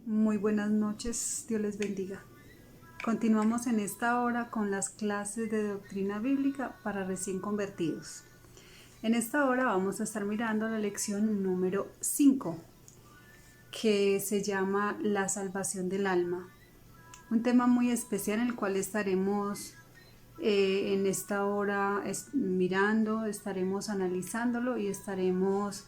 Muy buenas noches, Dios les bendiga. Continuamos en esta hora con las clases de doctrina bíblica para recién convertidos. En esta hora vamos a estar mirando la lección número 5, que se llama la salvación del alma. Un tema muy especial en el cual estaremos en esta hora mirando, estaremos analizándolo y estaremos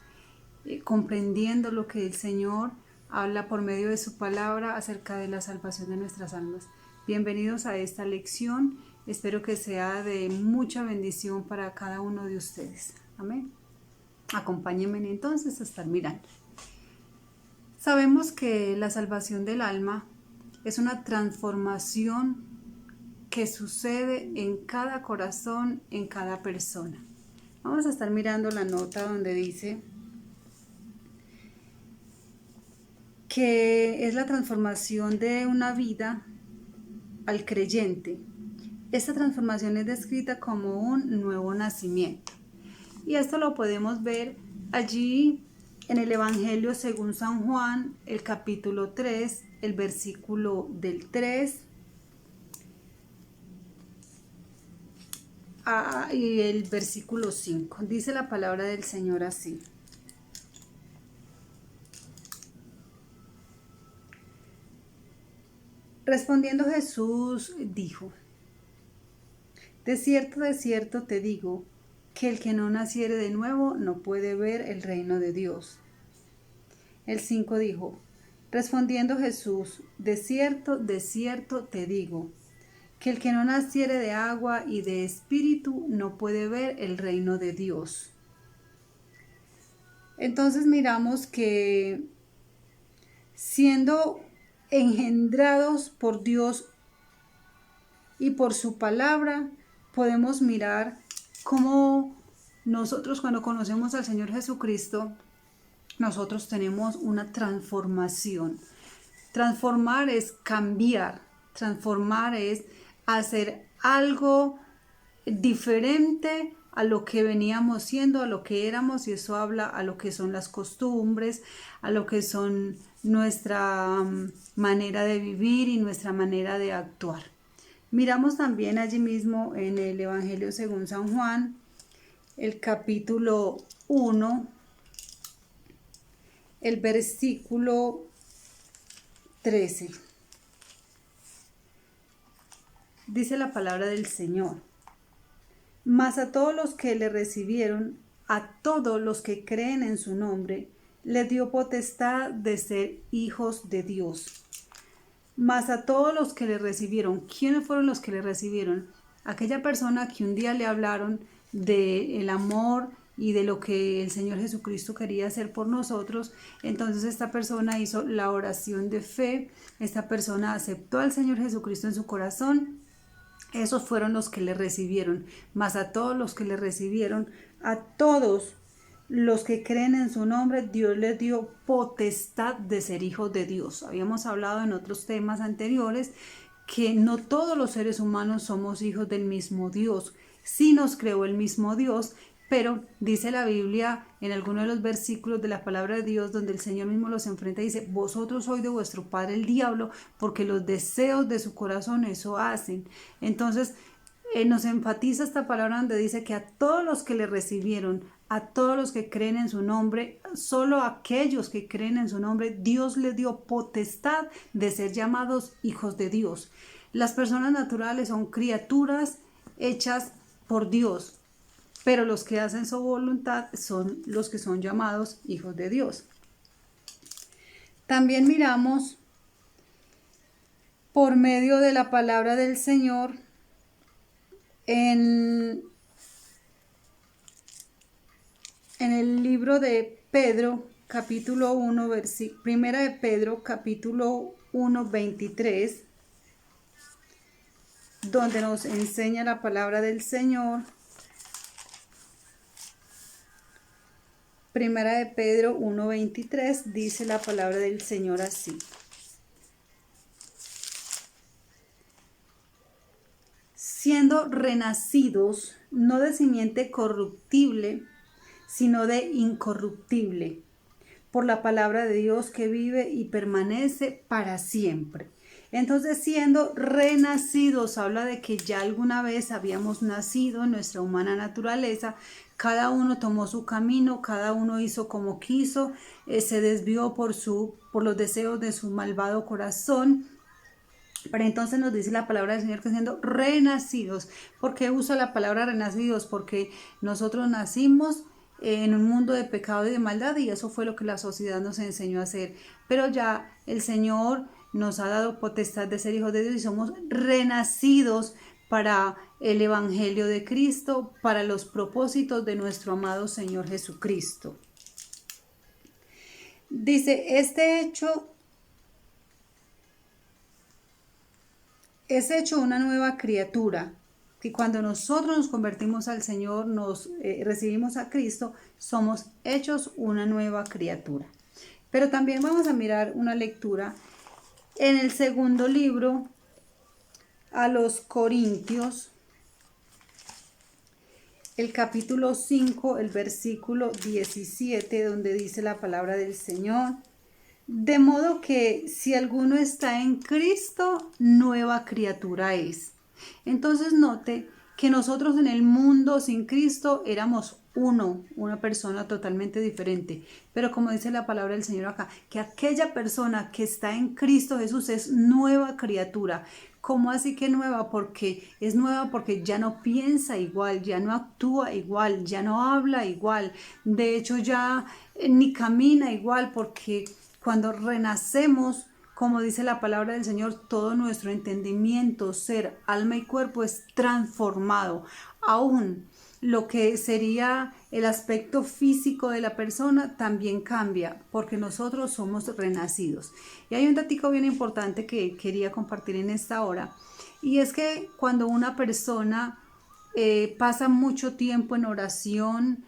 comprendiendo lo que el Señor habla por medio de su palabra acerca de la salvación de nuestras almas. Bienvenidos a esta lección, espero que sea de mucha bendición para cada uno de ustedes. Amén. Acompáñenme entonces a estar mirando. Sabemos que la salvación del alma es una transformación que sucede en cada corazón, en cada persona. Vamos a estar mirando la nota donde dice que es la transformación de una vida al creyente. Esta transformación es descrita como un nuevo nacimiento. Y esto lo podemos ver allí en el Evangelio según San Juan, el capítulo 3, el versículo del 3 y el versículo 5. Dice la palabra del Señor así. Respondiendo Jesús dijo: de cierto te digo, que el que no naciere de nuevo no puede ver el reino de Dios. El 5 dijo: respondiendo Jesús, de cierto te digo, que el que no naciere de agua y de espíritu no puede ver el reino de Dios. Entonces miramos que siendo engendrados por Dios y por su palabra, podemos mirar cómo nosotros cuando conocemos al Señor Jesucristo, nosotros tenemos una transformación. Transformar es cambiar, transformar es hacer algo diferente a lo que veníamos siendo, a lo que éramos, y eso habla a lo que son las costumbres, a lo que son nuestra manera de vivir y nuestra manera de actuar. Miramos también allí mismo en el Evangelio según San Juan, el capítulo 1, el versículo 13. Dice la palabra del Señor: mas a todos los que le recibieron, a todos los que creen en su nombre, le dio potestad de ser hijos de Dios. Mas a todos los que le recibieron. ¿Quiénes fueron los que le recibieron? Aquella persona que un día le hablaron del amor y de lo que el Señor Jesucristo quería hacer por nosotros. Entonces esta persona hizo la oración de fe, esta persona aceptó al Señor Jesucristo en su corazón. Esos fueron los que le recibieron. Mas a todos los que le recibieron, a todos los que creen en su nombre, Dios les dio potestad de ser hijos de Dios. Habíamos hablado en otros temas anteriores que no todos los seres humanos somos hijos del mismo Dios. Sí nos creó el mismo Dios, pero dice la Biblia en alguno de los versículos de la palabra de Dios donde el Señor mismo los enfrenta y dice: vosotros sois de vuestro padre el diablo, porque los deseos de su corazón eso hacen. Entonces nos enfatiza esta palabra donde dice que a todos los que le recibieron, a todos los que creen en su nombre, solo a aquellos que creen en su nombre, Dios les dio potestad de ser llamados hijos de Dios. Las personas naturales son criaturas hechas por Dios, pero los que hacen su voluntad son los que son llamados hijos de Dios. También miramos por medio de la palabra del Señor en el libro de Pedro, capítulo 1, primera de Pedro, capítulo 1, 23, donde nos enseña la palabra del Señor. Primera de Pedro 1, 23, dice la palabra del Señor así: siendo renacidos, no de simiente corruptible, sino de incorruptible, por la palabra de Dios que vive y permanece para siempre. Entonces, siendo renacidos, habla de que ya alguna vez habíamos nacido en nuestra humana naturaleza. Cada uno tomó su camino, cada uno hizo como quiso, se desvió por los deseos de su malvado corazón. Pero entonces nos dice la palabra del Señor que siendo renacidos. ¿Por qué usa la palabra renacidos? Porque nosotros nacimos en un mundo de pecado y de maldad, y eso fue lo que la sociedad nos enseñó a hacer. Pero ya el Señor nos ha dado potestad de ser hijos de Dios y somos renacidos para el Evangelio de Cristo, para los propósitos de nuestro amado Señor Jesucristo. Dice, este hecho es hecho una nueva criatura, que cuando nosotros nos convertimos al Señor, nos recibimos a Cristo, somos hechos una nueva criatura. Pero también vamos a mirar una lectura en el segundo libro a los Corintios, el capítulo 5, el versículo 17, donde dice la palabra del Señor: de modo que si alguno está en Cristo, nueva criatura es. Entonces note que nosotros en el mundo sin Cristo éramos una persona totalmente diferente. Pero como dice la palabra del Señor acá, que aquella persona que está en Cristo Jesús es nueva criatura. ¿Cómo así que nueva? Porque es nueva porque ya no piensa igual, ya no actúa igual, ya no habla igual. De hecho ya ni camina igual, porque cuando renacemos, como dice la palabra del Señor, todo nuestro entendimiento, ser, alma y cuerpo es transformado. Aún lo que sería el aspecto físico de la persona también cambia, porque nosotros somos renacidos. Y hay un datico bien importante que quería compartir en esta hora, y es que cuando una persona pasa mucho tiempo en oración,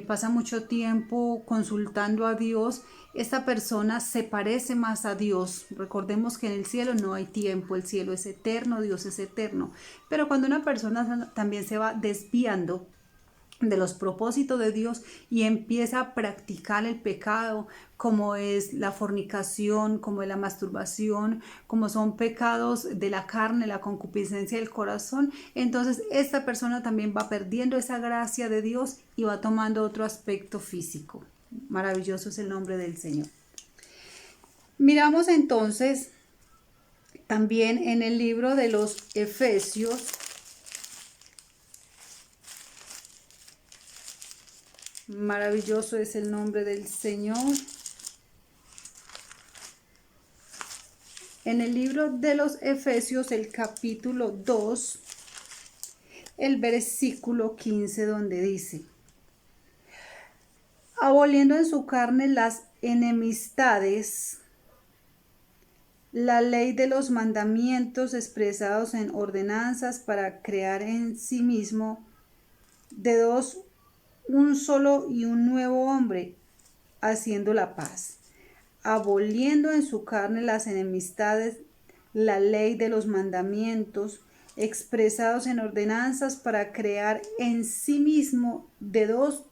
pasa mucho tiempo consultando a Dios, esta persona se parece más a Dios. Recordemos que en el cielo no hay tiempo, el cielo es eterno, Dios es eterno. Pero cuando una persona también se va desviando de los propósitos de Dios y empieza a practicar el pecado, como es la fornicación, como es la masturbación, como son pecados de la carne, la concupiscencia del corazón, entonces esta persona también va perdiendo esa gracia de Dios y va tomando otro aspecto físico. Maravilloso es el nombre del Señor. Miramos entonces también en el libro de los Efesios, maravilloso es el nombre del Señor. En el libro de los Efesios, el capítulo 2, el versículo 15, donde dice: aboliendo en su carne las enemistades, la ley de los mandamientos expresados en ordenanzas, para crear en sí mismo de dos un solo y un nuevo hombre, haciendo la paz, aboliendo en su carne las enemistades, la ley de los mandamientos expresados en ordenanzas, para crear en sí mismo de los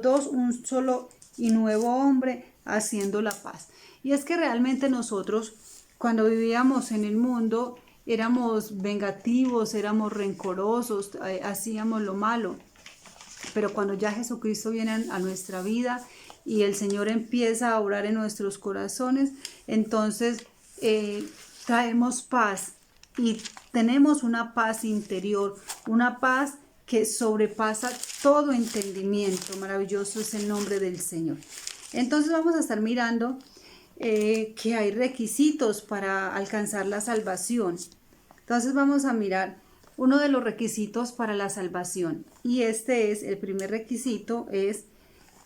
dos un solo y nuevo hombre, haciendo la paz. Y es que realmente nosotros, cuando vivíamos en el mundo, éramos vengativos, éramos rencorosos, hacíamos lo malo. Pero cuando ya Jesucristo viene a nuestra vida y el Señor empieza a obrar en nuestros corazones, entonces traemos paz y tenemos una paz interior, una paz que sobrepasa todo entendimiento. Maravilloso es el nombre del Señor. Entonces vamos a estar mirando que hay requisitos para alcanzar la salvación. Entonces vamos a mirar uno de los requisitos para la salvación, y el primer requisito es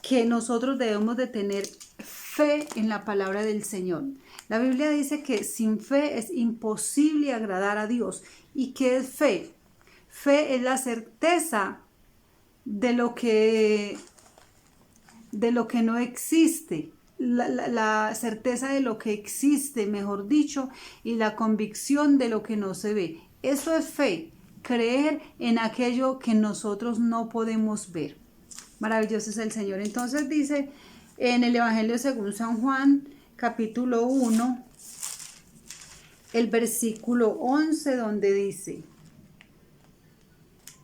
que nosotros debemos de tener fe en la palabra del Señor. La Biblia dice que sin fe es imposible agradar a Dios. ¿Y qué es fe? Fe es la certeza de lo que no existe, la certeza de lo que existe, mejor dicho, y la convicción de lo que no se ve. Eso es fe, creer en aquello que nosotros no podemos ver. Maravilloso es el Señor. Entonces dice en el Evangelio según San Juan, capítulo 1, el versículo 11, donde dice: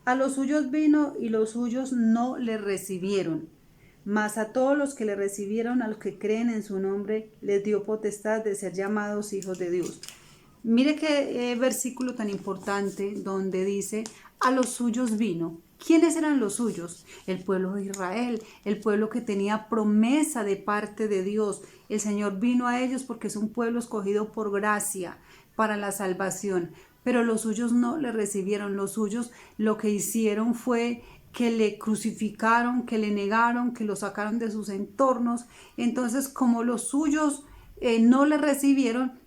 a los suyos vino y los suyos no le recibieron, mas a todos los que le recibieron, a los que creen en su nombre, les dio potestad de ser llamados hijos de Dios. Mire qué versículo tan importante, donde dice: a los suyos vino. ¿Quiénes eran los suyos? El pueblo de Israel, el pueblo que tenía promesa de parte de Dios. El Señor vino a ellos porque es un pueblo escogido por gracia para la salvación. Pero los suyos no le recibieron. Los suyos lo que hicieron fue que le crucificaron, que le negaron, que lo sacaron de sus entornos. Entonces, como los suyos no le recibieron,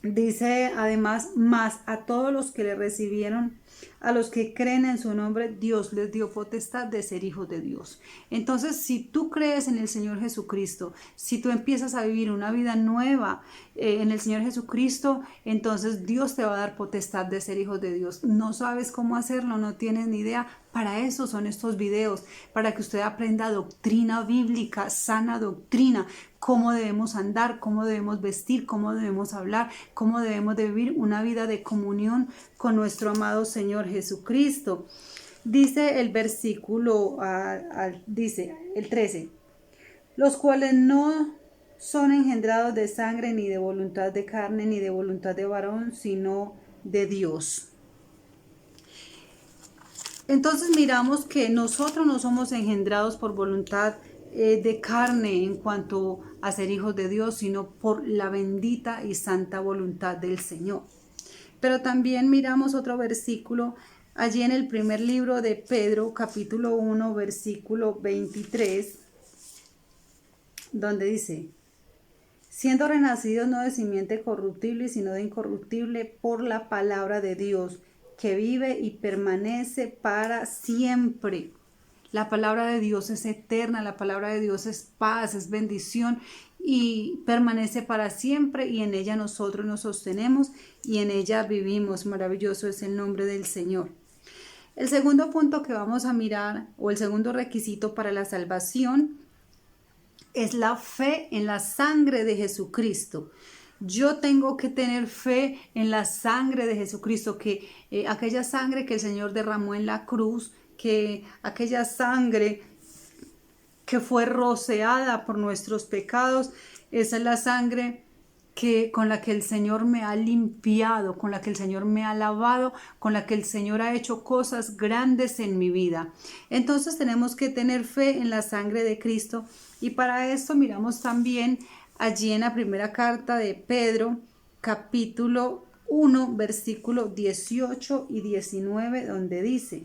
dice además: más a todos los que le recibieron, a los que creen en su nombre, Dios les dio potestad de ser hijos de Dios. Entonces, si tú crees en el Señor Jesucristo, si tú empiezas a vivir una vida nueva en el Señor Jesucristo, entonces Dios te va a dar potestad de ser hijos de Dios. No sabes cómo hacerlo, no tienes ni idea. Para eso son estos videos, para que usted aprenda doctrina bíblica, sana doctrina, cómo debemos andar, cómo debemos vestir, cómo debemos hablar, cómo debemos de vivir una vida de comunión con nuestro amado Señor Jesucristo. Dice el versículo, dice el 13, los cuales no son engendrados de sangre, ni de voluntad de carne, ni de voluntad de varón, sino de Dios. Entonces miramos que nosotros no somos engendrados por voluntad de carne en cuanto a ser hijos de Dios, sino por la bendita y santa voluntad del Señor. Pero también miramos otro versículo allí en el primer libro de Pedro, capítulo 1, versículo 23, donde dice: siendo renacidos no de simiente corruptible, sino de incorruptible, por la palabra de Dios, que vive y permanece para siempre. La palabra de Dios es eterna, la palabra de Dios es paz, es bendición y permanece para siempre, y en ella nosotros nos sostenemos y en ella vivimos. Maravilloso es el nombre del Señor. El segundo punto que vamos a mirar, o el segundo requisito para la salvación, es la fe en la sangre de Jesucristo. Yo tengo que tener fe en la sangre de Jesucristo, que aquella sangre que el Señor derramó en la cruz, que aquella sangre que fue rociada por nuestros pecados, esa es la sangre con la que el Señor me ha limpiado, con la que el Señor me ha lavado, con la que el Señor ha hecho cosas grandes en mi vida. Entonces tenemos que tener fe en la sangre de Cristo, y para esto miramos también allí en la primera carta de Pedro, capítulo 1, versículo 18 y 19, donde dice: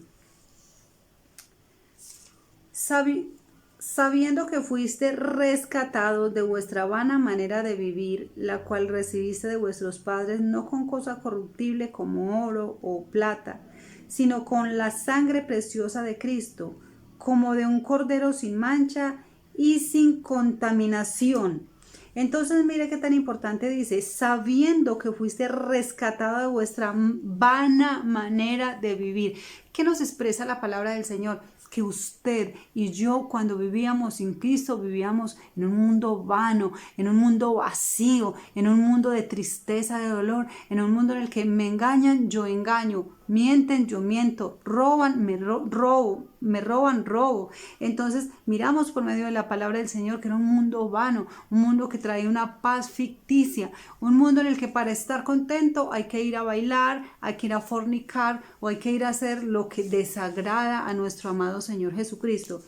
sabiendo que fuiste rescatados de vuestra vana manera de vivir, la cual recibiste de vuestros padres, no con cosa corruptible como oro o plata, sino con la sangre preciosa de Cristo, como de un cordero sin mancha y sin contaminación. Entonces mire qué tan importante dice: sabiendo que fuiste rescatado de vuestra vana manera de vivir. ¿Qué nos expresa la palabra del Señor? Que usted y yo, cuando vivíamos sin Cristo, vivíamos en un mundo vano, en un mundo vacío, en un mundo de tristeza, de dolor, en un mundo en el que me engañan, yo engaño, mienten, yo miento, roban, me roban, robo. Entonces miramos por medio de la palabra del Señor que era un mundo vano, un mundo que traía una paz ficticia, un mundo en el que para estar contento hay que ir a bailar, hay que ir a fornicar, o hay que ir a hacer lo que desagrada a nuestro amado Señor Jesucristo.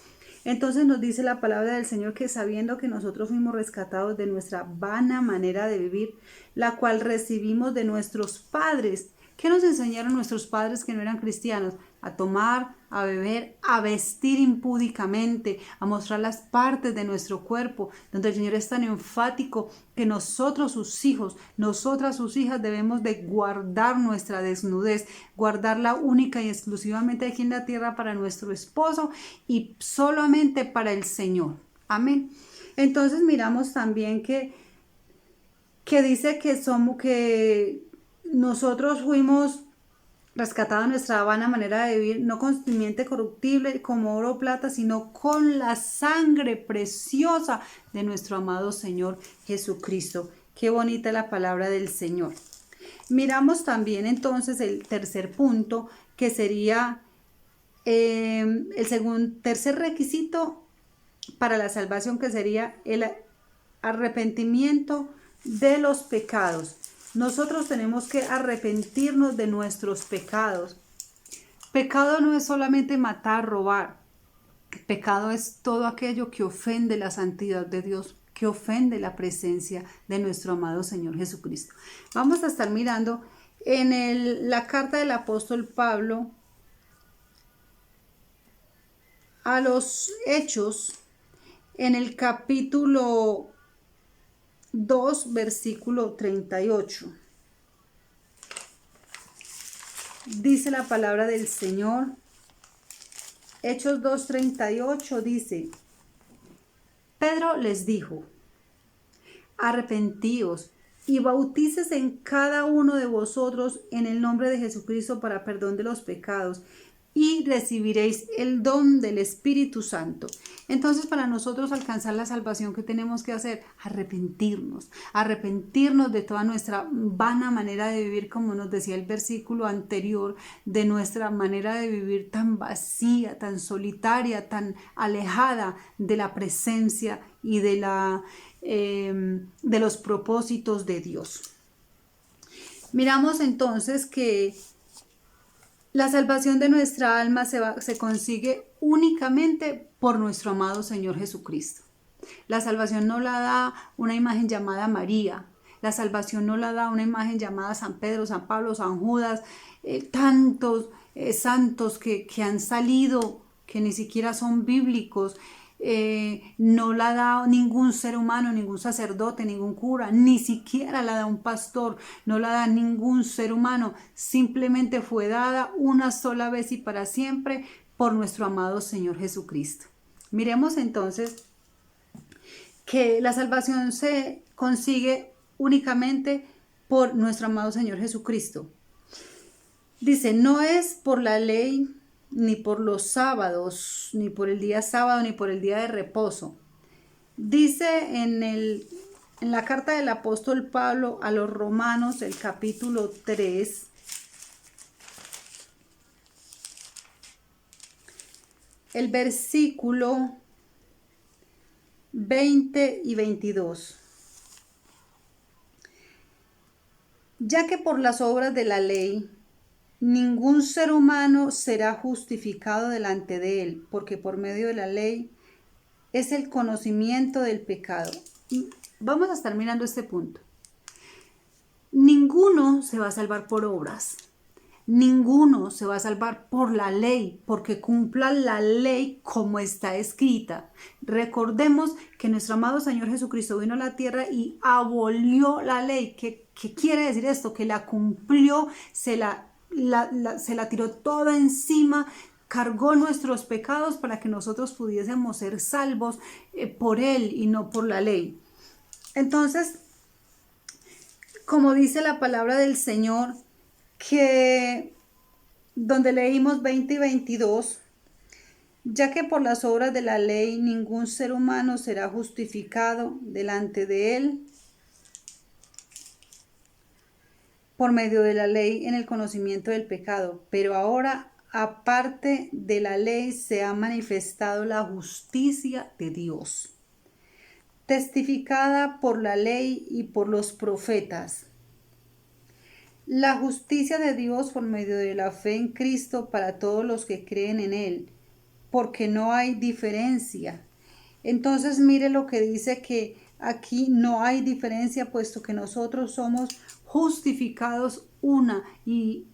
Entonces nos dice la palabra del Señor que sabiendo que nosotros fuimos rescatados de nuestra vana manera de vivir, la cual recibimos de nuestros padres. ¿Qué nos enseñaron nuestros padres que no eran cristianos? A tomar, a beber, a vestir impúdicamente, a mostrar las partes de nuestro cuerpo, donde el Señor es tan enfático que nosotros, sus hijos, nosotras, sus hijas, debemos de guardar nuestra desnudez, guardarla única y exclusivamente aquí en la tierra para nuestro esposo y solamente para el Señor. Amén. Entonces miramos también que dice que nosotros fuimos rescatado nuestra vana manera de vivir, no con simiente corruptible como oro o plata, sino con la sangre preciosa de nuestro amado Señor Jesucristo. Qué bonita la palabra del Señor. Miramos también entonces el tercer punto, que sería el tercer requisito para la salvación, que sería el arrepentimiento de los pecados. Nosotros tenemos que arrepentirnos de nuestros pecados. Pecado no es solamente matar, robar. Pecado es todo aquello que ofende la santidad de Dios, que ofende la presencia de nuestro amado Señor Jesucristo. Vamos a estar mirando en la carta del apóstol Pablo a los Hechos, en el capítulo 2, versículo 38. Dice la palabra del Señor. Hechos 2:38 dice: Pedro les dijo: arrepentíos y bautícese en cada uno de vosotros en el nombre de Jesucristo para perdón de los pecados, y recibiréis el don del Espíritu Santo. Entonces, para nosotros alcanzar la salvación, ¿qué tenemos que hacer? Arrepentirnos de toda nuestra vana manera de vivir, como nos decía el versículo anterior, de nuestra manera de vivir tan vacía, tan solitaria, tan alejada de la presencia y de los propósitos de Dios. Miramos entonces que la salvación de nuestra alma se consigue únicamente por nuestro amado Señor Jesucristo. La salvación no la da una imagen llamada María. La salvación no la da una imagen llamada San Pedro, San Pablo, San Judas, tantos santos que han salido, que ni siquiera son bíblicos. No la da ningún ser humano, ningún sacerdote, ningún cura, ni siquiera la da un pastor, no la da ningún ser humano, simplemente fue dada una sola vez y para siempre por nuestro amado Señor Jesucristo. Miremos entonces que la salvación se consigue únicamente por nuestro amado Señor Jesucristo. Dice, no es por la ley, ni por los sábados, ni por el día sábado, ni por el día de reposo. Dice en la carta del apóstol Pablo a los Romanos, el capítulo 3, el versículo 20 y 22. Ya que por las obras de la ley ningún ser humano será justificado delante de él, porque por medio de la ley es el conocimiento del pecado. Y vamos a estar mirando este punto. Ninguno se va a salvar por obras. Ninguno se va a salvar por la ley, porque cumpla la ley como está escrita. Recordemos que nuestro amado Señor Jesucristo vino a la tierra y abolió la ley. ¿Qué quiere decir esto? Que la cumplió, se la tiró toda encima, cargó nuestros pecados para que nosotros pudiésemos ser salvos por Él y no por la ley. Entonces, como dice la palabra del Señor, que donde leímos 20 y 22, ya que por las obras de la ley ningún ser humano será justificado delante de Él, por medio de la ley en el conocimiento del pecado, pero ahora aparte de la ley se ha manifestado la justicia de Dios, testificada por la ley y por los profetas. La justicia de Dios por medio de la fe en Cristo para todos los que creen en Él, porque no hay diferencia. Entonces mire lo que dice, que aquí no hay diferencia, puesto que nosotros somos justificados una y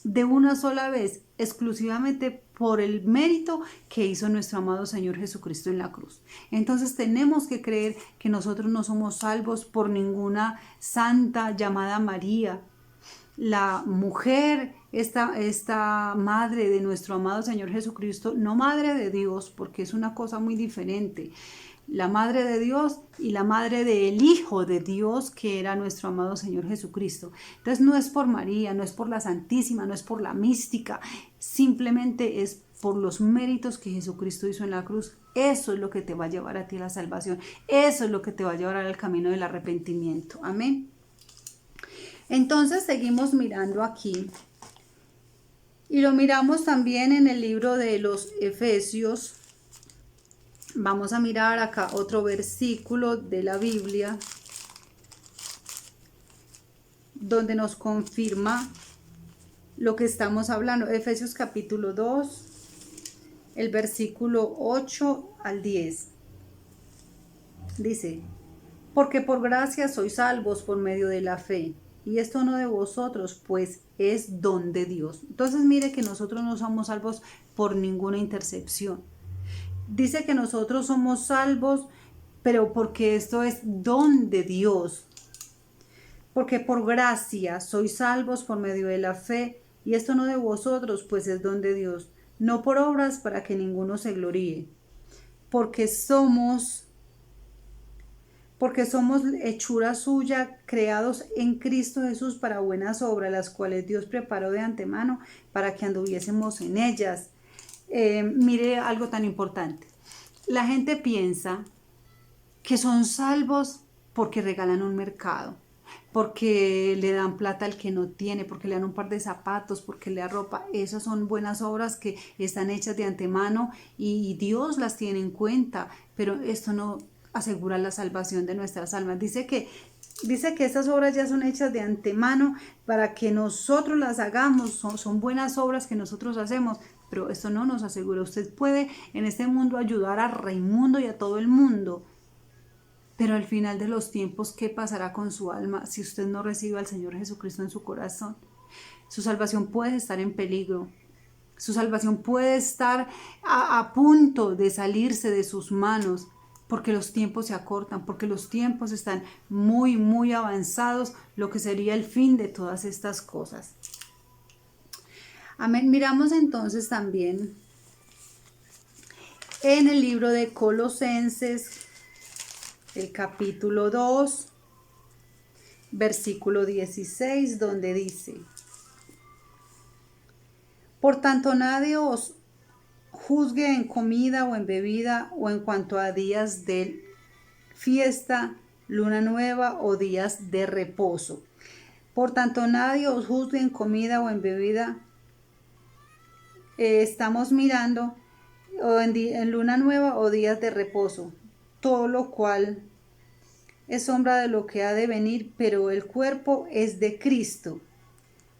de una sola vez, exclusivamente por el mérito que hizo nuestro amado Señor Jesucristo en la cruz. Entonces tenemos que creer que nosotros no somos salvos por ninguna santa llamada María, la mujer, esta madre de nuestro amado Señor Jesucristo, no madre de Dios, porque es una cosa muy diferente, la madre de Dios y la madre del Hijo de Dios, que era nuestro amado Señor Jesucristo. Entonces no es por María, no es por la Santísima, no es por la mística, simplemente es por los méritos que Jesucristo hizo en la cruz. Eso es lo que te va a llevar a ti a la salvación, eso es lo que te va a llevar al camino del arrepentimiento. Amén. Entonces seguimos mirando aquí y lo miramos también en el libro de los Efesios. Vamos a mirar acá otro versículo de la Biblia donde nos confirma lo que estamos hablando. Efesios capítulo 2, el versículo 8 al 10. Dice: porque por gracia sois salvos por medio de la fe. Y esto no de vosotros, pues es don de Dios. Entonces mire que nosotros no somos salvos por ninguna intercepción. Dice que nosotros somos salvos, pero porque esto es don de Dios. Porque por gracia sois salvos por medio de la fe. Y esto no de vosotros, pues es don de Dios. No por obras para que ninguno se gloríe. Porque somos hechura suya, creados en Cristo Jesús para buenas obras, las cuales Dios preparó de antemano para que anduviésemos en ellas. Mire algo tan importante. La gente piensa que son salvos porque regalan un mercado, porque le dan plata al que no tiene, porque le dan un par de zapatos, porque le dan ropa. Esas son buenas obras que están hechas de antemano y Dios las tiene en cuenta, pero esto no asegura la salvación de nuestras almas. Dice que estas obras ya son hechas de antemano para que nosotros las hagamos, son buenas obras que nosotros hacemos, pero esto no nos asegura. Usted puede en este mundo ayudar a Raimundo y a todo el mundo, pero al final de los tiempos, ¿qué pasará con su alma si usted no recibe al Señor Jesucristo en su corazón? Su salvación puede estar en peligro. Su salvación puede estar a punto de salirse de sus manos, porque los tiempos se acortan, porque los tiempos están muy, muy avanzados, lo que sería el fin de todas estas cosas. Amén. Miramos entonces también en el libro de Colosenses, el capítulo 2, versículo 16, donde dice: por tanto, nadie os juzgue en comida o en bebida o en cuanto a días de fiesta, luna nueva o días de reposo. Por tanto, nadie os juzgue en comida o en bebida. Estamos mirando o en luna nueva o días de reposo, todo lo cual es sombra de lo que ha de venir, pero el cuerpo es de Cristo.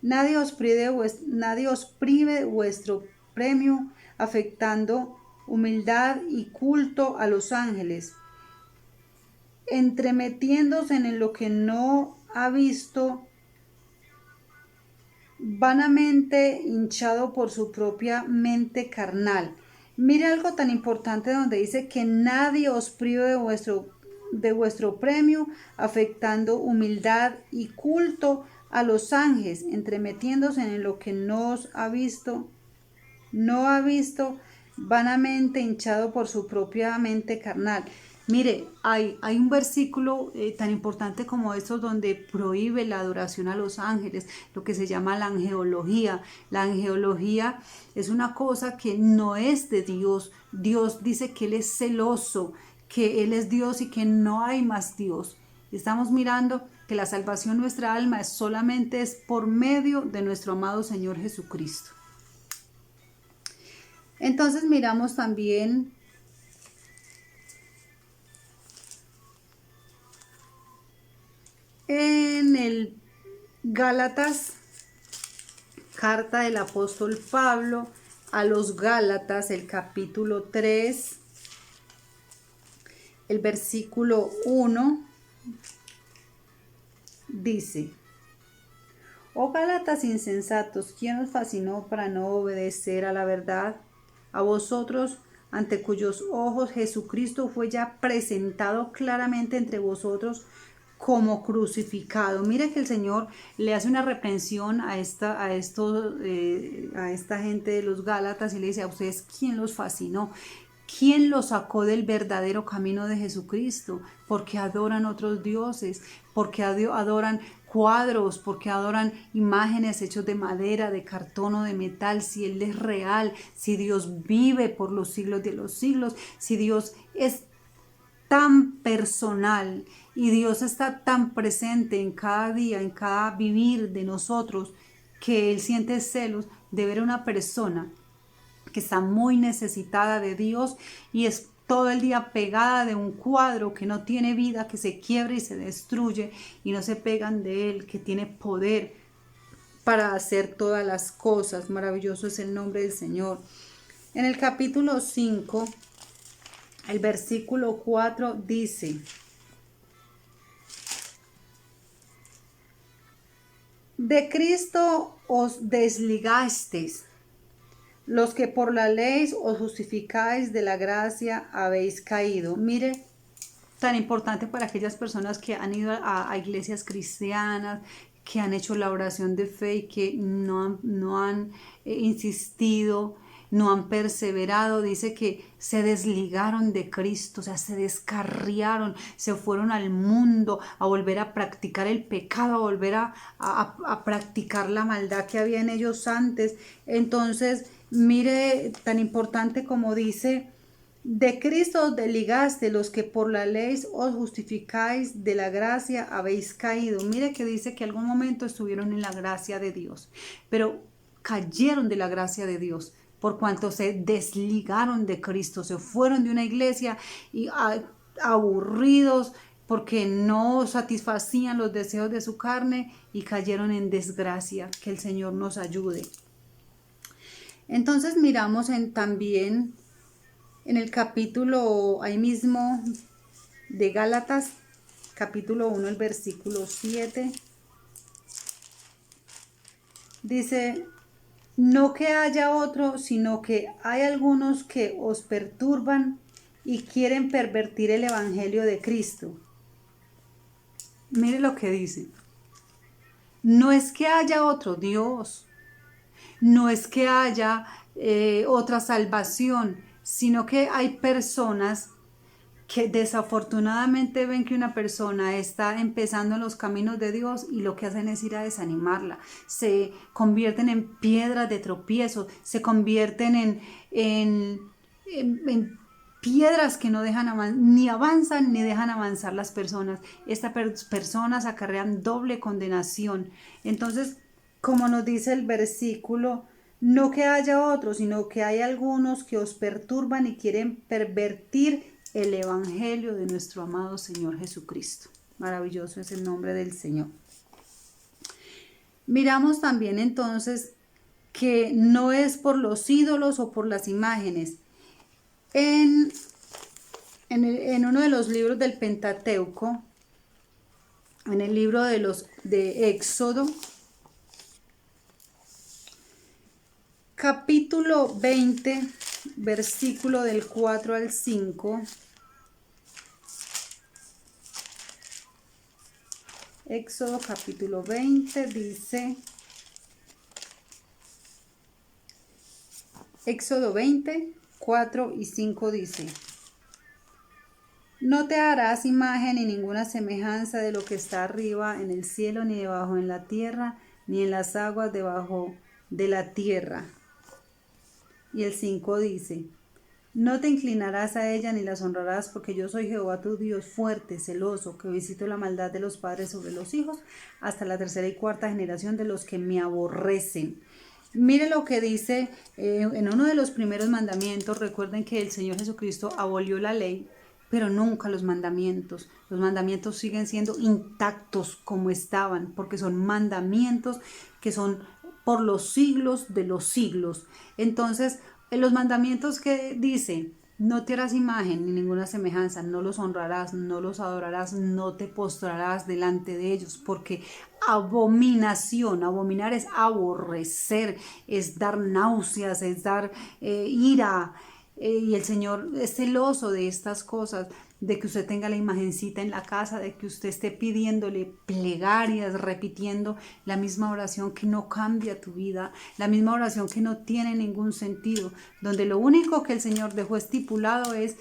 Nadie os prive vuestro premio, afectando humildad y culto a los ángeles, entremetiéndose en lo que no ha visto, vanamente hinchado por su propia mente carnal. Mire algo tan importante donde dice que nadie os prive de vuestro premio, afectando humildad y culto a los ángeles, entremetiéndose en lo que no ha visto, vanamente hinchado por su propia mente carnal. Mire, hay un versículo tan importante como estos donde prohíbe la adoración a los ángeles, lo que se llama la angeología. La angeología es una cosa que no es de Dios. Dios dice que Él es celoso, que Él es Dios y que no hay más Dios. Estamos mirando que la salvación de nuestra alma solamente es por medio de nuestro amado Señor Jesucristo. Entonces miramos también en el Gálatas, carta del apóstol Pablo a los Gálatas, el capítulo 3, el versículo 1, dice: oh Gálatas insensatos, ¿quién os fascinó para no obedecer a la verdad? A vosotros, ante cuyos ojos Jesucristo fue ya presentado claramente entre vosotros como crucificado. Mire que el Señor le hace una reprensión a esta gente de los Gálatas y le dice: a ustedes, ¿quién los fascinó? ¿Quién los sacó del verdadero camino de Jesucristo? Porque adoran otros dioses, porque adoran cuadros, porque adoran imágenes hechos de madera, de cartón o de metal. Si Él es real, si Dios vive por los siglos de los siglos, si Dios es tan personal y Dios está tan presente en cada día, en cada vivir de nosotros, que Él siente celos de ver a una persona que está muy necesitada de Dios y es todo el día pegada de un cuadro que no tiene vida, que se quiebra y se destruye y no se pegan de Él, que tiene poder para hacer todas las cosas. Maravilloso es el nombre del Señor. En el capítulo 5, el versículo 4 dice: de Cristo os desligasteis, los que por la ley os justificáis, de la gracia habéis caído. Mire, tan importante para aquellas personas que han ido a iglesias cristianas, que han hecho la oración de fe y que no han insistido, no han perseverado. Dice que se desligaron de Cristo, o sea, se descarriaron, se fueron al mundo a volver a practicar el pecado, a volver a practicar la maldad que había en ellos antes. Entonces, mire, tan importante como dice: de Cristo os desligaste, los que por la ley os justificáis, de la gracia habéis caído. Mire que dice que algún momento estuvieron en la gracia de Dios, pero cayeron de la gracia de Dios por cuanto se desligaron de Cristo, se fueron de una iglesia y aburridos porque no satisfacían los deseos de su carne y cayeron en desgracia. Que el Señor nos ayude. Entonces miramos también en el capítulo ahí mismo de Gálatas, capítulo 1, el versículo 7, dice: no que haya otro, sino que hay algunos que os perturban y quieren pervertir el evangelio de Cristo. Mire lo que dice: no es que haya otro Dios, no es que haya otra salvación, sino que hay personas que desafortunadamente ven que una persona está empezando en los caminos de Dios y lo que hacen es ir a desanimarla. Se convierten en piedras de tropiezo, se convierten en piedras que no dejan ni avanzan ni dejan avanzar las personas. Estas personas acarrean doble condenación. Entonces, como nos dice el versículo, no que haya otros, sino que hay algunos que os perturban y quieren pervertir el evangelio de nuestro amado Señor Jesucristo. Maravilloso es el nombre del Señor. Miramos también entonces que no es por los ídolos o por las imágenes. En uno de los libros del Pentateuco, en el libro de Éxodo, capítulo 20, versículo del 4 al 5. Éxodo capítulo 20 dice: Éxodo 20, 4 y 5 dice: no te harás imagen ni ninguna semejanza de lo que está arriba en el cielo, ni debajo en la tierra, ni en las aguas debajo de la tierra. Y el 5 dice: no te inclinarás a ella ni las honrarás, porque yo soy Jehová tu Dios fuerte, celoso, que visito la maldad de los padres sobre los hijos, hasta la tercera y cuarta generación de los que me aborrecen. Mire lo que dice en uno de los primeros mandamientos. Recuerden que el Señor Jesucristo abolió la ley, pero nunca los mandamientos. Los mandamientos siguen siendo intactos como estaban, porque son mandamientos que son por los siglos de los siglos. Entonces, en los mandamientos que dice: no te harás imagen ni ninguna semejanza, no los honrarás, no los adorarás, no te postrarás delante de ellos, porque abominación, abominar es aborrecer, es dar náuseas, es dar ira, y el Señor es celoso de estas cosas, de que usted tenga la imagencita en la casa, de que usted esté pidiéndole plegarias, repitiendo la misma oración que no cambia tu vida, la misma oración que no tiene ningún sentido, donde lo único que el Señor dejó estipulado es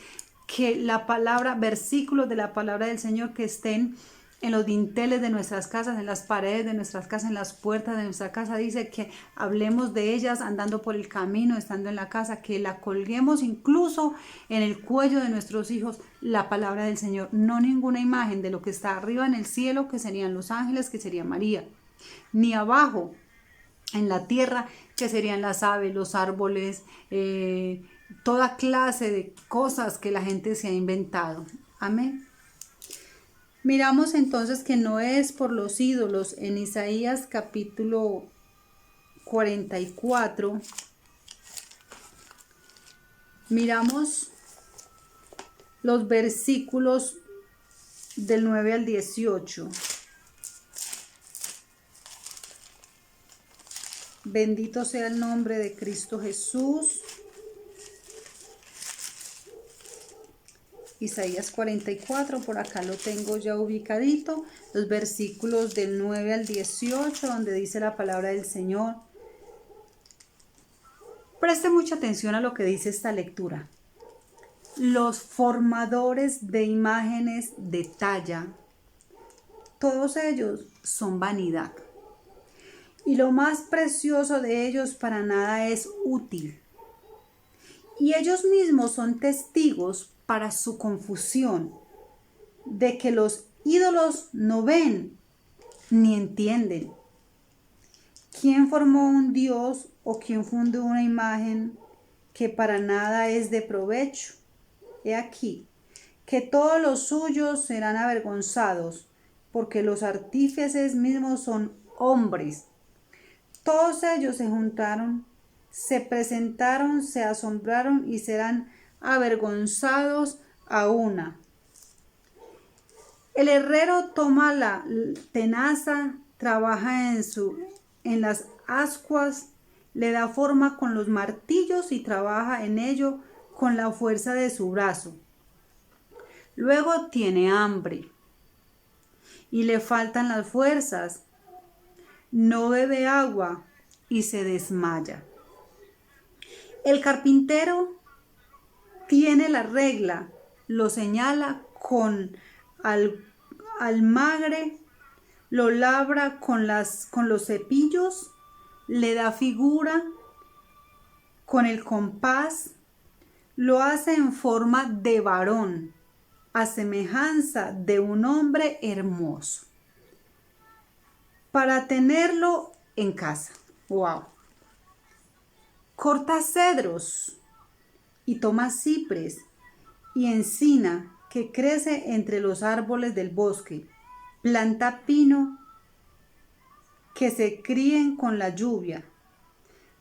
que la palabra, versículos de la palabra del Señor que estén en los dinteles de nuestras casas, en las paredes de nuestras casas, en las puertas de nuestra casa. Dice que hablemos de ellas andando por el camino, estando en la casa, que la colguemos incluso en el cuello de nuestros hijos, la palabra del Señor, no ninguna imagen de lo que está arriba en el cielo, que serían los ángeles, que sería María, ni abajo en la tierra, que serían las aves, los árboles, toda clase de cosas que la gente se ha inventado. Amén. Miramos entonces que no es por los ídolos en Isaías capítulo 44. Miramos los versículos del 9 al 18. Bendito sea el nombre de Cristo Jesús. Isaías 44, por acá lo tengo ya ubicadito, los versículos del 9 al 18, donde dice la palabra del Señor. Preste mucha atención a lo que dice esta lectura. Los formadores de imágenes de talla, todos ellos son vanidad. Y lo más precioso de ellos para nada es útil. Y ellos mismos son testigos para su confusión, de que los ídolos no ven ni entienden. ¿Quién formó un Dios o quién fundó una imagen que para nada es de provecho? He aquí, que todos los suyos serán avergonzados, porque los artífices mismos son hombres. Todos ellos se juntaron, se presentaron, se asombraron y serán avergonzados a una. El herrero toma la tenaza, trabaja en las ascuas, le da forma con los martillos y trabaja en ello con la fuerza de su brazo. Luego tiene hambre y le faltan las fuerzas, no bebe agua y se desmaya. El carpintero tiene la regla, lo señala con almagre, lo labra con los cepillos, le da figura con el compás, lo hace en forma de varón, a semejanza de un hombre hermoso, para tenerlo en casa. ¡Wow! Corta cedros y toma cipres y encina que crece entre los árboles del bosque, planta pino que se críen con la lluvia.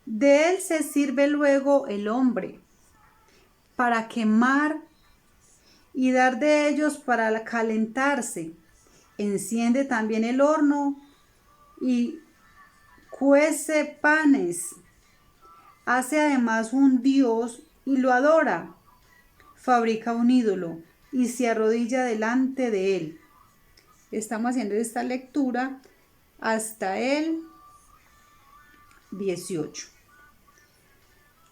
De él se sirve luego el hombre para quemar y dar de ellos para calentarse. Enciende también el horno y cuece panes. Hace además un dios y lo adora. Fabrica un ídolo y se arrodilla delante de él. Estamos haciendo esta lectura hasta el 18.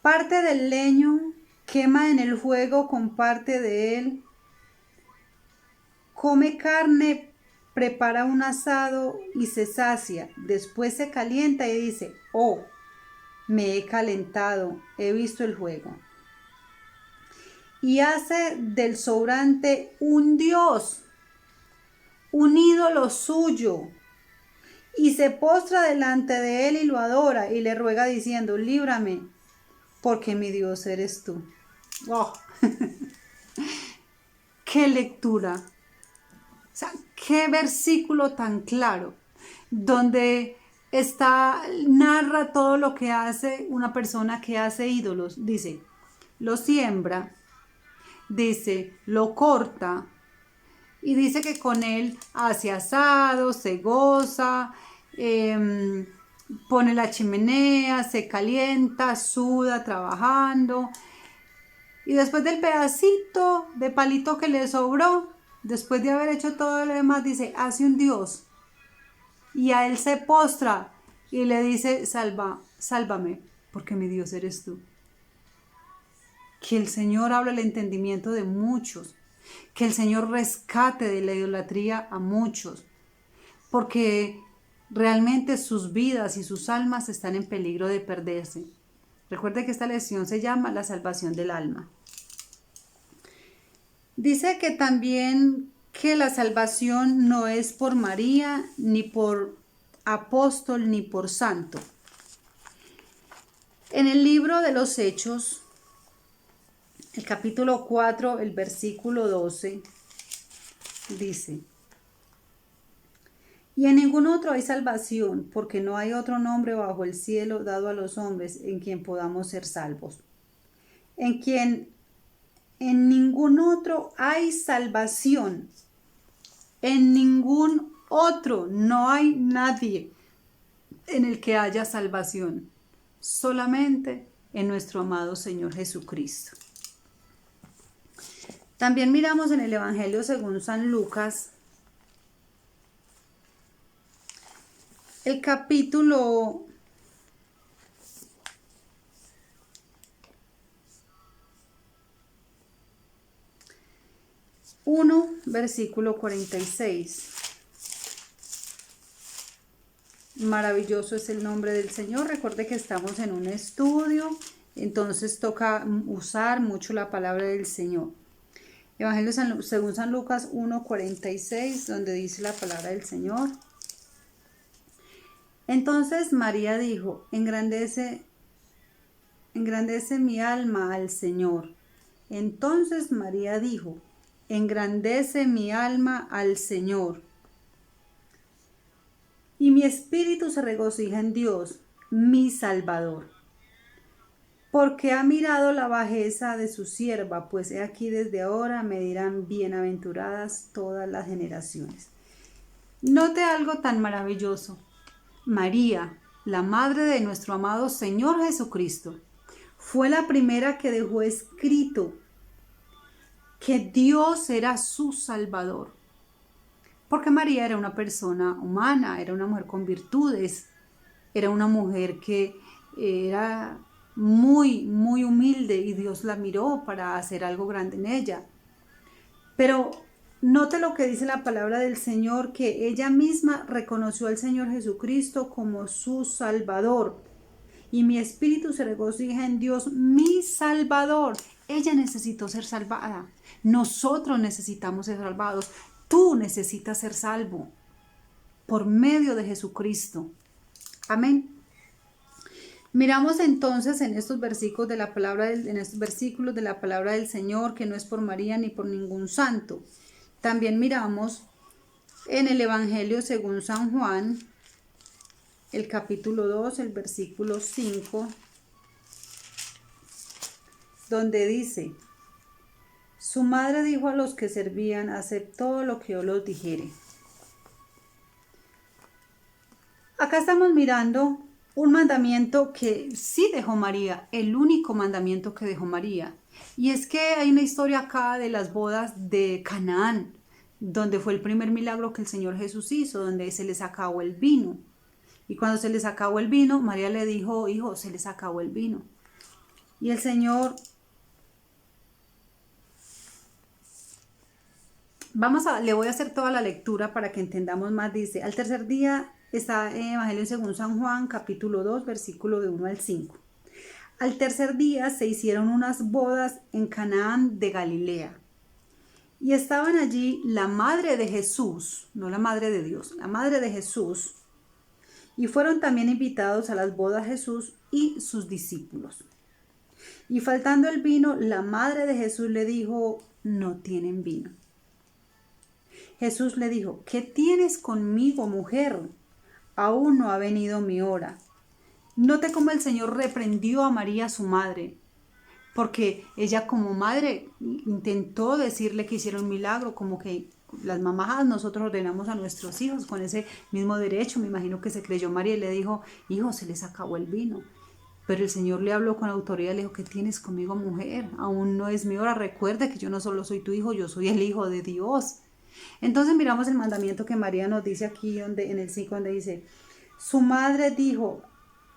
Parte del leño quema en el fuego con parte de él. Come carne, prepara un asado y se sacia. Después se calienta y dice: oh, me he calentado, he visto el fuego. Y hace del sobrante un dios, un ídolo suyo, y se postra delante de él y lo adora y le ruega diciendo: líbrame, porque mi Dios eres tú. ¡Oh! ¡Qué lectura! O sea, qué versículo tan claro, donde narra todo lo que hace una persona que hace ídolos. Dice, lo siembra, dice, lo corta, y dice que con él hace asado, se goza, pone la chimenea, se calienta, suda trabajando. Y después del pedacito de palito que le sobró, después de haber hecho todo lo demás, dice, hace un Dios. Y a él se postra y le dice, sálvame, porque mi Dios eres tú. Que el Señor abra el entendimiento de muchos. Que el Señor rescate de la idolatría a muchos. Porque realmente sus vidas y sus almas están en peligro de perderse. Recuerde que esta lección se llama la salvación del alma. Dice que también que la salvación no es por María, ni por apóstol, ni por santo. En el libro de los Hechos, el capítulo 4, el versículo 12, dice: y en ningún otro hay salvación, porque no hay otro nombre bajo el cielo dado a los hombres en quien podamos ser salvos. En ningún otro hay salvación. En ningún otro no hay nadie en el que haya salvación. Solamente en nuestro amado Señor Jesucristo. También miramos en el Evangelio según San Lucas, el capítulo 1, versículo 46. Maravilloso es el nombre del Señor. Recuerde que estamos en un estudio, entonces toca usar mucho la palabra del Señor. Evangelio según San Lucas 1, 46, donde dice la palabra del Señor. Entonces María dijo, engrandece mi alma al Señor. Entonces María dijo, engrandece mi alma al Señor. Y mi espíritu se regocija en Dios, mi Salvador. Porque ha mirado la bajeza de su sierva, pues he aquí desde ahora me dirán bienaventuradas todas las generaciones. Note algo tan maravilloso. María, la madre de nuestro amado Señor Jesucristo, fue la primera que dejó escrito que Dios era su Salvador. Porque María era una persona humana, era una mujer con virtudes, era una mujer que era muy, muy humilde y Dios la miró para hacer algo grande en ella. Pero note lo que dice la palabra del Señor, que ella misma reconoció al Señor Jesucristo como su Salvador. Y mi espíritu se regocija en Dios, mi Salvador. Ella necesitó ser salvada. Nosotros necesitamos ser salvados. Tú necesitas ser salvo por medio de Jesucristo. Amén. Miramos entonces en estos versículos de la palabra del Señor que no es por María ni por ningún santo. También miramos en el Evangelio según San Juan, el capítulo 2, el versículo 5, donde dice: su madre dijo a los que servían, haced todo lo que yo los dijere. Acá estamos mirando un mandamiento que sí dejó María, el único mandamiento que dejó María. Y es que hay una historia acá de las bodas de Canaán, donde fue el primer milagro que el Señor Jesús hizo, donde se les acabó el vino. Y cuando se les acabó el vino, María le dijo, hijo, se les acabó el vino. Y el Señor... le voy a hacer toda la lectura para que entendamos más. Dice, al tercer día, está en Evangelio según San Juan, capítulo 2, versículo de 1 al 5. Al tercer día se hicieron unas bodas en Canaán de Galilea. Y estaban allí la madre de Jesús, no la madre de Dios, la madre de Jesús. Y fueron también invitados a las bodas Jesús y sus discípulos. Y faltando el vino, la madre de Jesús le dijo, no tienen vino. Jesús le dijo, ¿qué tienes conmigo, mujer? Aún no ha venido mi hora. Note cómo el Señor reprendió a María, su madre, porque ella como madre intentó decirle que hiciera un milagro, como que las mamás nosotros ordenamos a nuestros hijos con ese mismo derecho. Me imagino que se creyó María y le dijo, hijo, se les acabó el vino. Pero el Señor le habló con autoridad, le dijo, ¿qué tienes conmigo, mujer? Aún no es mi hora. Recuerda que yo no solo soy tu hijo, yo soy el Hijo de Dios. Entonces miramos el mandamiento que María nos dice aquí en el 5, donde dice, su madre dijo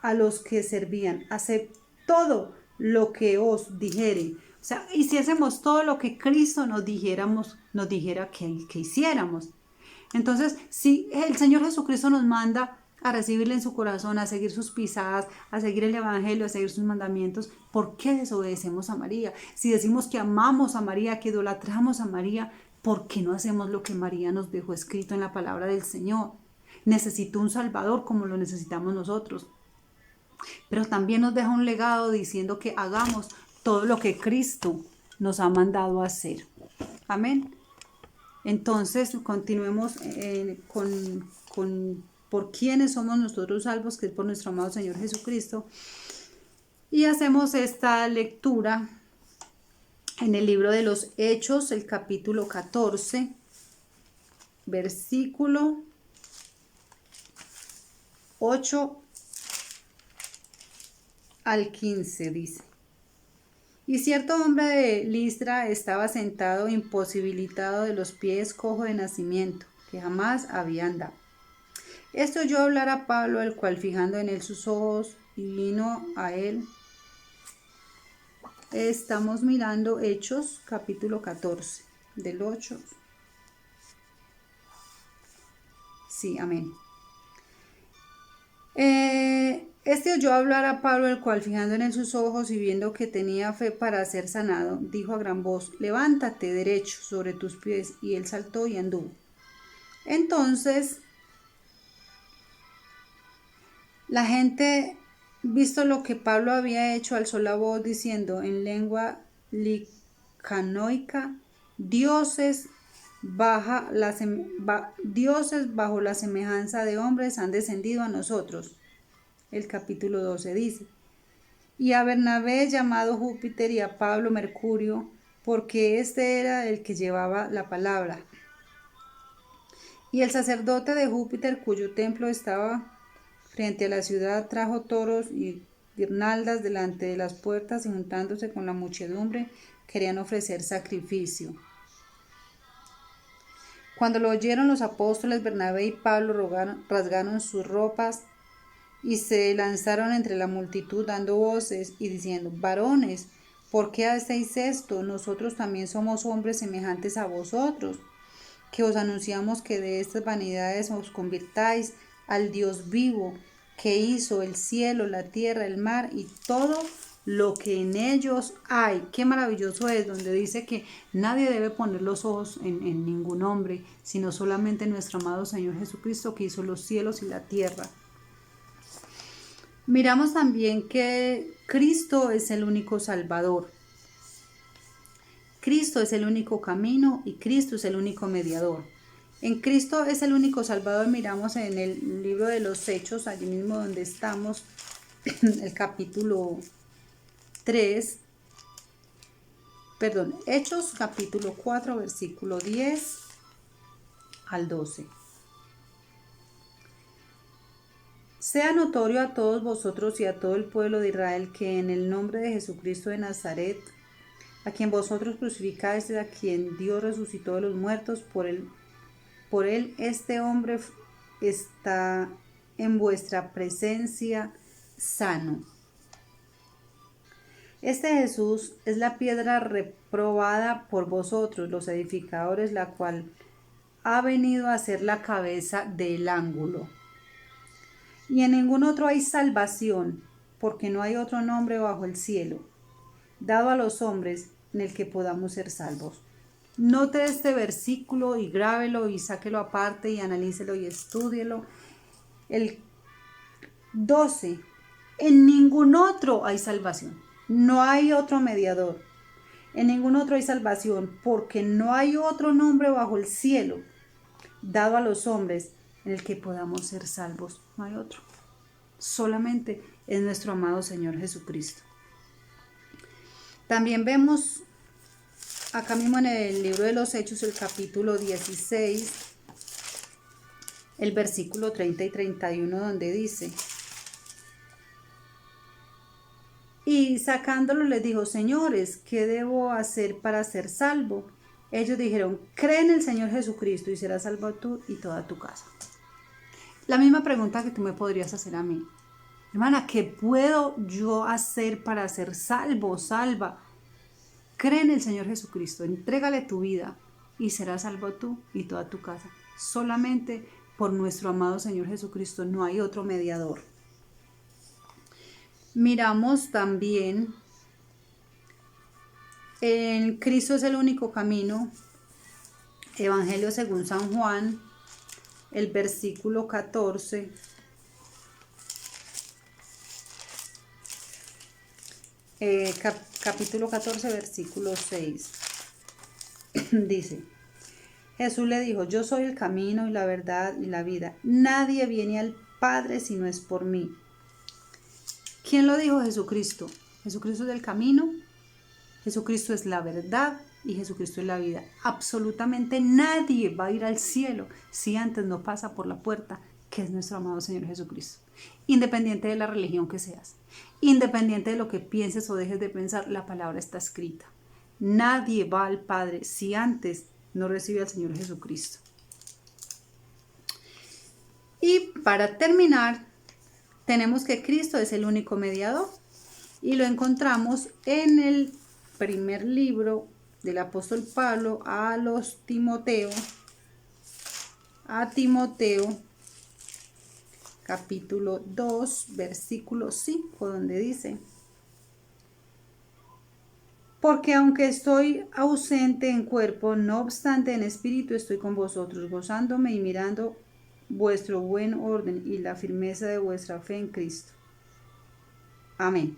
a los que servían, haced todo lo que os dijere. O sea, hiciésemos todo lo que Cristo nos dijera que hiciéramos. Entonces, si el Señor Jesucristo nos manda a recibirle en su corazón, a seguir sus pisadas, a seguir el Evangelio, a seguir sus mandamientos, ¿por qué desobedecemos a María? Si decimos que amamos a María, que idolatramos a María, ¿por qué no hacemos lo que María nos dejó escrito en la palabra del Señor? Necesito un Salvador como lo necesitamos nosotros. Pero también nos deja un legado diciendo que hagamos todo lo que Cristo nos ha mandado a hacer. Amén. Entonces, continuemos con por quiénes somos nosotros salvos, que es por nuestro amado Señor Jesucristo. Y hacemos esta lectura en el libro de los Hechos, el capítulo 14, versículo 8 al 15, dice. Y cierto hombre de Listra estaba sentado imposibilitado de los pies, cojo de nacimiento, que jamás había andado. Esto oyó hablar a Pablo, el cual fijando en él sus ojos, y vino a él. Estamos mirando Hechos, capítulo 14, del 8. Sí, amén. Este oyó hablar a Pablo, el cual fijando en él sus ojos y viendo que tenía fe para ser sanado, dijo a gran voz, levántate derecho sobre tus pies, y él saltó y anduvo. Entonces, la gente, visto lo que Pablo había hecho, alzó la voz diciendo en lengua licanoica, dioses bajo la semejanza de hombres han descendido a nosotros. El capítulo 12 dice, y a Bernabé llamado Júpiter y a Pablo Mercurio, porque este era el que llevaba la palabra. Y el sacerdote de Júpiter, cuyo templo estaba frente a la ciudad, trajo toros y guirnaldas delante de las puertas y juntándose con la muchedumbre, querían ofrecer sacrificio. Cuando lo oyeron los apóstoles, Bernabé y Pablo rasgaron sus ropas y se lanzaron entre la multitud dando voces y diciendo, varones, ¿por qué hacéis esto? Nosotros también somos hombres semejantes a vosotros, que os anunciamos que de estas vanidades os convirtáis al Dios vivo, que hizo el cielo, la tierra, el mar y todo lo que en ellos hay. Qué maravilloso es, donde dice que nadie debe poner los ojos en ningún hombre, sino solamente nuestro amado Señor Jesucristo, que hizo los cielos y la tierra. Miramos también que Cristo es el único Salvador. Cristo es el único camino y Cristo es el único mediador. En Cristo es el único Salvador. Miramos en el libro de los Hechos, allí mismo donde estamos, el capítulo 3, Hechos capítulo 4, versículo 10 al 12. Sea notorio a todos vosotros y a todo el pueblo de Israel que en el nombre de Jesucristo de Nazaret, a quien vosotros crucificáis, a quien Dios resucitó de los muertos, por él este hombre está en vuestra presencia sano. Este Jesús es la piedra reprobada por vosotros, los edificadores, la cual ha venido a ser la cabeza del ángulo. Y en ningún otro hay salvación, porque no hay otro nombre bajo el cielo, dado a los hombres, en el que podamos ser salvos. Note este versículo y grábelo y sáquelo aparte y analícelo y estúdielo. El 12. En ningún otro hay salvación. No hay otro mediador. En ningún otro hay salvación, porque no hay otro nombre bajo el cielo, dado a los hombres, en el que podamos ser salvos. No hay otro. Solamente es nuestro amado Señor Jesucristo. También vemos acá mismo en el libro de los Hechos, el capítulo 16, el versículo 30 y 31, donde dice, Y sacándolo les dijo, señores, ¿qué debo hacer para ser salvo? Ellos dijeron, cree en el Señor Jesucristo y serás salvo tú y toda tu casa. La misma pregunta que tú me podrías hacer a mí. Hermana, ¿qué puedo yo hacer para ser salvo, salva? Cree en el Señor Jesucristo, entrégale tu vida y serás salvo tú y toda tu casa. Solamente por nuestro amado Señor Jesucristo, no hay otro mediador. Miramos también en Cristo es el único camino, Evangelio según San Juan, el versículo 14. Capítulo 14, versículo 6. Dice, Jesús le dijo, yo soy el camino y la verdad y la vida. Nadie viene al Padre si no es por mí. ¿Quién lo dijo? Jesucristo. Jesucristo es el camino, Jesucristo es la verdad y Jesucristo es la vida. Absolutamente nadie va a ir al cielo si antes no pasa por la puerta, que es nuestro amado Señor Jesucristo. Independiente de la religión que seas, independiente de lo que pienses o dejes de pensar, la palabra está escrita. Nadie va al Padre si antes no recibe al Señor Jesucristo. Y para terminar, tenemos que Cristo es el único mediador y lo encontramos en el primer libro del apóstol Pablo a Timoteo, capítulo 2, versículo 5, donde dice, porque aunque estoy ausente en cuerpo, no obstante en espíritu estoy con vosotros, gozándome y mirando vuestro buen orden y la firmeza de vuestra fe en Cristo. Amén.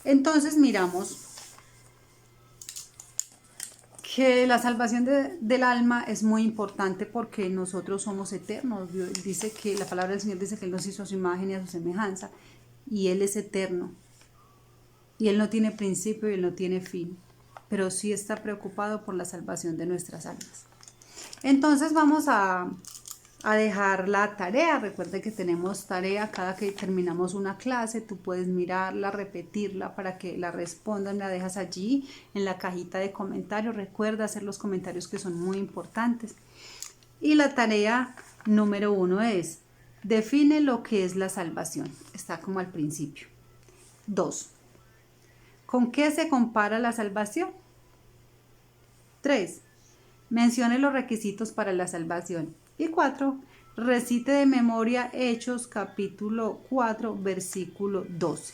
Entonces miramos que la salvación del alma es muy importante porque nosotros somos eternos. Dios dice que la palabra del Señor dice que Él nos hizo a su imagen y a su semejanza y Él es eterno y Él no tiene principio y Él no tiene fin, pero sí está preocupado por la salvación de nuestras almas. Entonces vamos a dejar la tarea. Recuerda que tenemos tarea cada que terminamos una clase. Tú puedes mirarla, repetirla para que la respondan. La dejas allí en la cajita de comentarios. Recuerda hacer los comentarios que son muy importantes. Y la tarea número 1 es define lo que es la salvación. Está como al principio. 2. ¿Con qué se compara la salvación? 3. Mencione los requisitos para la salvación. Y 4. Recite de memoria Hechos capítulo 4 versículo 12.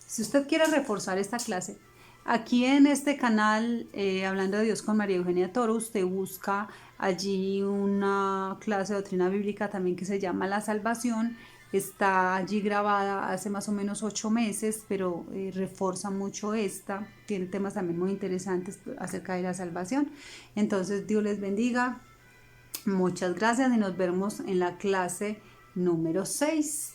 Si usted quiere reforzar esta clase, aquí en este canal Hablando de Dios con María Eugenia Toro, usted busca allí una clase de doctrina bíblica también que se llama La Salvación. Está allí grabada hace más o menos 8 meses, pero refuerza mucho esta. Tiene temas también muy interesantes acerca de la salvación. Entonces, Dios les bendiga. Muchas gracias y nos vemos en la clase número 6.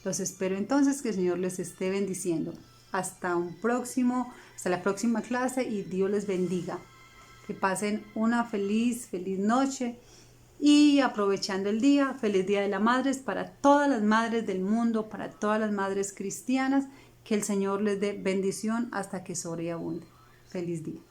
Los espero entonces, que el Señor les esté bendiciendo. Hasta la próxima clase y Dios les bendiga. Que pasen una feliz noche y aprovechando el día, feliz Día de las Madres para todas las madres del mundo, para todas las madres cristianas. Que el Señor les dé bendición hasta que sobreabunde. Feliz día.